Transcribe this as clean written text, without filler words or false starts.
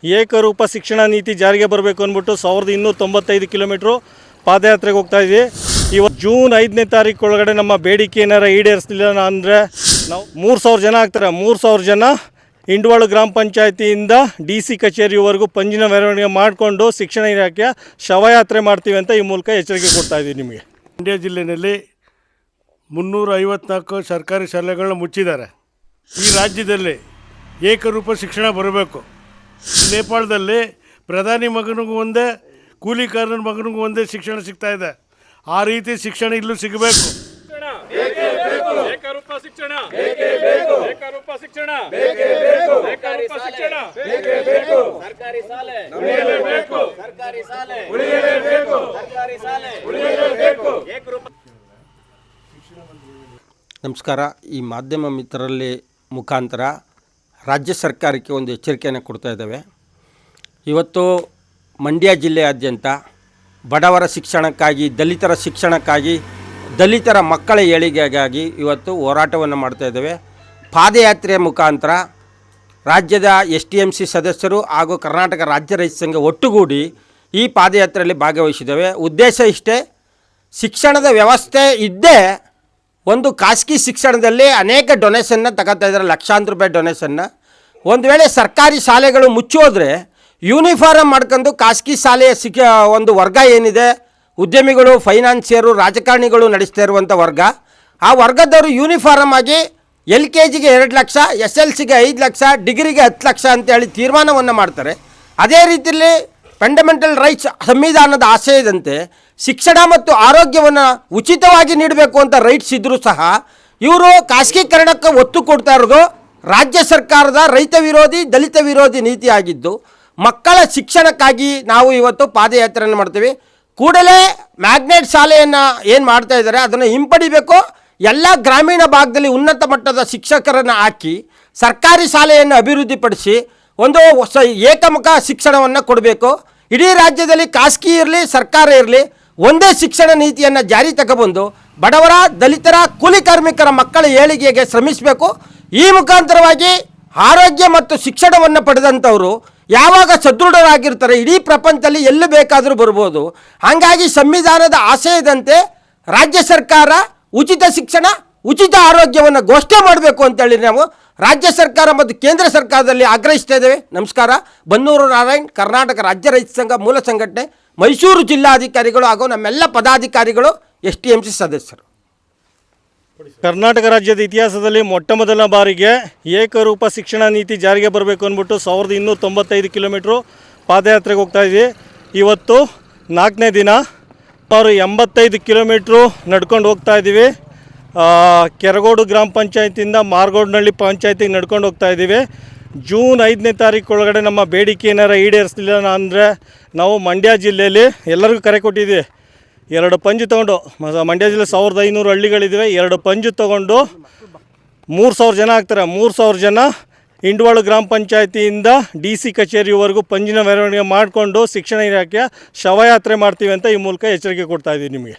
ಏಕರೂಪ ಶಿಕ್ಷಣ ನೀತಿ ಜಾರಿಗೆ ಬರಬೇಕು ಅಂದ್ಬಿಟ್ಟು 1295 ಕಿಲೋಮೀಟ್ರು ಪಾದಯಾತ್ರೆಗೆ ಹೋಗ್ತಾ ಇದ್ವಿ. ಇವತ್ತು ಜೂನ್ 5ನೇ ತಾರೀಕು ಒಳಗಡೆ ನಮ್ಮ ಬೇಡಿಕೆ ಏನಾರ ಈಡೇರಿಸಲಿಲ್ಲ ಅಂದರೆ ನಾವು 3000 ಜನ ಆಗ್ತಾರೆ. 3000 ಜನ ಇಂಡವಾಳ ಗ್ರಾಮ ಪಂಚಾಯತಿಯಿಂದ DC ಕಚೇರಿವರೆಗೂ ಪಂಜಿನ ಮೆರವಣಿಗೆ ಮಾಡಿಕೊಂಡು ಶಿಕ್ಷಣ ಇಲಾಖೆಯ ಶವಯಾತ್ರೆ ಮಾಡ್ತೀವಿ ಅಂತ ಈ ಮೂಲಕ ಎಚ್ಚರಿಕೆ ಕೊಡ್ತಾ ಇದ್ದೀವಿ. ನಿಮಗೆ ಮಂಡ್ಯ ಜಿಲ್ಲೆಯಲ್ಲಿ 354 ಸರ್ಕಾರಿ ಶಾಲೆಗಳನ್ನ ಮುಚ್ಚಿದ್ದಾರೆ. ಈ ರಾಜ್ಯದಲ್ಲಿ ಏಕರೂಪ ಶಿಕ್ಷಣ ಬರಬೇಕು. ನೇಪಾಳದಲ್ಲಿ ಪ್ರಧಾನಿ ಮಗನಿಗೂ ಒಂದೇ, ಕೂಲಿಕಾರನ ಮಗನಿಗೂ ಒಂದೇ ಶಿಕ್ಷಣ ಸಿಗ್ತಾ ಇದೆ. ಆ ರೀತಿ ಶಿಕ್ಷಣ ಇಲ್ಲೂ ಸಿಗಬೇಕು. ನಮಸ್ಕಾರ. ಈ ಮಾಧ್ಯಮ ಮಿತ್ರರಲ್ಲಿ ಮುಖಾಂತರ ರಾಜ್ಯ ಸರ್ಕಾರಕ್ಕೆ ಒಂದು ಎಚ್ಚರಿಕೆಯನ್ನು ಕೊಡ್ತಾ ಇದ್ದೇವೆ. ಇವತ್ತು ಮಂಡ್ಯ ಜಿಲ್ಲೆಯಾದ್ಯಂತ ಬಡವರ ಶಿಕ್ಷಣಕ್ಕಾಗಿ, ದಲಿತರ ಶಿಕ್ಷಣಕ್ಕಾಗಿ, ದಲಿತರ ಮಕ್ಕಳ ಏಳಿಗೆಗಾಗಿ ಇವತ್ತು ಹೋರಾಟವನ್ನು ಮಾಡ್ತಾ ಇದ್ದೇವೆ. ಪಾದಯಾತ್ರೆಯ ಮುಖಾಂತರ ರಾಜ್ಯದ STMC ಸದಸ್ಯರು ಹಾಗೂ ಕರ್ನಾಟಕ ರಾಜ್ಯ ರೈತ ಸಂಘ ಒಟ್ಟುಗೂಡಿ ಈ ಪಾದಯಾತ್ರೆಯಲ್ಲಿ ಭಾಗವಹಿಸಿದ್ದೇವೆ. ಉದ್ದೇಶ ಇಷ್ಟೇ, ಶಿಕ್ಷಣದ ವ್ಯವಸ್ಥೆ ಇದ್ದೇ ಒಂದು ಖಾಸಗಿ ಶಿಕ್ಷಣದಲ್ಲಿ ಅನೇಕ ಡೊನೇಷನ್ನ ತಗೋತಾ ಇದ್ದಾರೆ, ಲಕ್ಷಾಂತರ ರೂಪಾಯಿ ಡೊನೇಷನ್ನ. ಒಂದು ವೇಳೆ ಸರ್ಕಾರಿ ಶಾಲೆಗಳು ಮುಚ್ಚೋದ್ರೆ ಯೂನಿಫಾರ್ಮ್ ಮಾಡ್ಕೊಂಡು ಖಾಸಗಿ ಶಾಲೆಯ ಒಂದು ವರ್ಗ ಏನಿದೆ, ಉದ್ಯಮಿಗಳು, ಫೈನಾನ್ಸಿಯರು, ರಾಜಕಾರಣಿಗಳು ನಡೆಸ್ತಾ ಇರುವಂಥ ವರ್ಗ, ಆ ವರ್ಗದವರು ಯೂನಿಫಾರ್ಮ್ ಆಗಿ LKGಗೆ 2 ಲಕ್ಷ, SLCಗೆ 5 ಲಕ್ಷ, ಡಿಗ್ರಿಗೆ 10 ಲಕ್ಷ ಅಂತೇಳಿ ತೀರ್ಮಾನವನ್ನು ಮಾಡ್ತಾರೆ. ಅದೇ ರೀತಿಯಲ್ಲಿ ಫಂಡಮೆಂಟಲ್ ರೈಟ್ಸ್ ಸಂವಿಧಾನದ ಆಶಯದಂತೆ ಶಿಕ್ಷಣ ಮತ್ತು ಆರೋಗ್ಯವನ್ನು ಉಚಿತವಾಗಿ ನೀಡಬೇಕು ಅಂತ ರೈಟ್ಸ್ ಇದ್ದರೂ ಸಹ ಇವರು ಖಾಸಗೀಕರಣಕ್ಕೆ ಒತ್ತು ಕೊಡ್ತಾ ಇರೋದು ರಾಜ್ಯ ಸರ್ಕಾರದ ರೈತ ವಿರೋಧಿ, ದಲಿತ ವಿರೋಧಿ ನೀತಿಯಾಗಿದ್ದು, ಮಕ್ಕಳ ಶಿಕ್ಷಣಕ್ಕಾಗಿ ನಾವು ಇವತ್ತು ಪಾದಯಾತ್ರೆಯನ್ನು ಮಾಡ್ತೀವಿ. ಕೂಡಲೇ ಮ್ಯಾಗ್ನೆಟ್ ಶಾಲೆಯನ್ನು ಏನು ಮಾಡ್ತಾ ಇದ್ದಾರೆ ಅದನ್ನು ಹಿಂಪಡಿಬೇಕು. ಎಲ್ಲ ಗ್ರಾಮೀಣ ಭಾಗದಲ್ಲಿ ಉನ್ನತ ಮಟ್ಟದ ಶಿಕ್ಷಕರನ್ನು ಹಾಕಿ ಸರ್ಕಾರಿ ಶಾಲೆಯನ್ನು ಅಭಿವೃದ್ಧಿಪಡಿಸಿ ಒಂದು ಏಕಮುಖ ಶಿಕ್ಷಣವನ್ನು ಕೊಡಬೇಕು. ಇಡೀ ರಾಜ್ಯದಲ್ಲಿ ಖಾಸಗಿ ಇರಲಿ, ಸರ್ಕಾರ ಇರಲಿ, ಒಂದೇ ಶಿಕ್ಷಣ ನೀತಿಯನ್ನು ಜಾರಿ ತಗೊಬಂದು ಬಡವರ, ದಲಿತರ, ಕೂಲಿ ಕಾರ್ಮಿಕರ ಮಕ್ಕಳ ಏಳಿಗೆಗೆ ಶ್ರಮಿಸಬೇಕು. ಈ ಮುಖಾಂತರವಾಗಿ ಆರೋಗ್ಯ ಮತ್ತು ಶಿಕ್ಷಣವನ್ನು ಪಡೆದಂಥವರು ಯಾವಾಗ ಸದೃಢರಾಗಿರ್ತಾರೆ ಇಡೀ ಪ್ರಪಂಚದಲ್ಲಿ ಎಲ್ಲಿ ಬೇಕಾದರೂ ಬರ್ಬೋದು. ಹಾಗಾಗಿ ಸಂವಿಧಾನದ ಆಶಯದಂತೆ ರಾಜ್ಯ ಸರ್ಕಾರ ಉಚಿತ ಶಿಕ್ಷಣ, ಉಚಿತ ಆರೋಗ್ಯವನ್ನು ಘೋಷಣೆ ಮಾಡಬೇಕು ಅಂತೇಳಿ ನಾವು ರಾಜ್ಯ ಸರ್ಕಾರ ಮತ್ತು ಕೇಂದ್ರ ಸರ್ಕಾರದಲ್ಲಿ ಆಗ್ರಹಿಸ್ತಾ ಇದ್ದೇವೆ. ನಮಸ್ಕಾರ. ಬನ್ನೂರು ನಾರಾಯಣ್, ಕರ್ನಾಟಕ ರಾಜ್ಯ ರೈತ ಸಂಘ ಮೂಲ ಸಂಘಟನೆ, ಮೈಸೂರು ಜಿಲ್ಲಾಧಿಕಾರಿಗಳು ಹಾಗೂ ನಮ್ಮೆಲ್ಲ ಪದಾಧಿಕಾರಿಗಳು, STMC ಸದಸ್ಯರು. ಕರ್ನಾಟಕ ರಾಜ್ಯದ ಇತಿಹಾಸದಲ್ಲಿ ಮೊಟ್ಟ ಮೊದಲ ಬಾರಿಗೆ ಏಕರೂಪ ಶಿಕ್ಷಣ ನೀತಿ ಜಾರಿಗೆ ಬರಬೇಕು ಅಂದ್ಬಿಟ್ಟು 1295 ಕಿಲೋಮೀಟ್ರು ಪಾದಯಾತ್ರೆಗೆ ಹೋಗ್ತಾ ಇದ್ವಿ. ಇವತ್ತು 4ನೇ ದಿನ. 85 ಕಿಲೋಮೀಟ್ರು ನಡ್ಕೊಂಡು ಹೋಗ್ತಾ ಇದ್ದೀವಿ. ಕೆರಗೋಡು ಗ್ರಾಮ ಪಂಚಾಯತಿಯಿಂದ ಮಾರ್ಗೋಡ್ನಹಳ್ಳಿ ಪಂಚಾಯತಿಗೆ ನಡ್ಕೊಂಡು ಹೋಗ್ತಾ ಇದ್ದೀವಿ. ಜೂನ್ 5ನೇ ತಾರೀಕು ಒಳಗಡೆ ನಮ್ಮ ಬೇಡಿಕೆ ಏನಾರ ಈಡೇರಿಸಲಿಲ್ಲ ಅಂದರೆ ನಾವು ಮಂಡ್ಯ ಜಿಲ್ಲೆಯಲ್ಲಿ ಎಲ್ಲರಿಗೂ ಕರೆ ಕೊಟ್ಟಿದ್ದೀವಿ. 2 ಪಂಜು ತೊಗೊಂಡು, ಮಂಡ್ಯ ಜಿಲ್ಲೆ 1500 ಹಳ್ಳಿಗಳಿವೆ, 2 ಪಂಜು ತೊಗೊಂಡು 3000 ಜನ ಆಗ್ತಾರೆ. 3000 ಜನ ಇಂಡವಾಳ ಗ್ರಾಮ ಪಂಚಾಯತಿಯಿಂದ DC ಕಚೇರಿವರೆಗೂ ಪಂಜಿನ ಮೆರವಣಿಗೆ ಮಾಡಿಕೊಂಡು ಶಿಕ್ಷಣ ಇಲಾಖೆಯ ಶವಯಾತ್ರೆ ಮಾಡ್ತೀವಿ ಅಂತ ಈ ಮೂಲಕ ಎಚ್ಚರಿಕೆ ಕೊಡ್ತಾ ಇದ್ದೀವಿ ನಿಮಗೆ.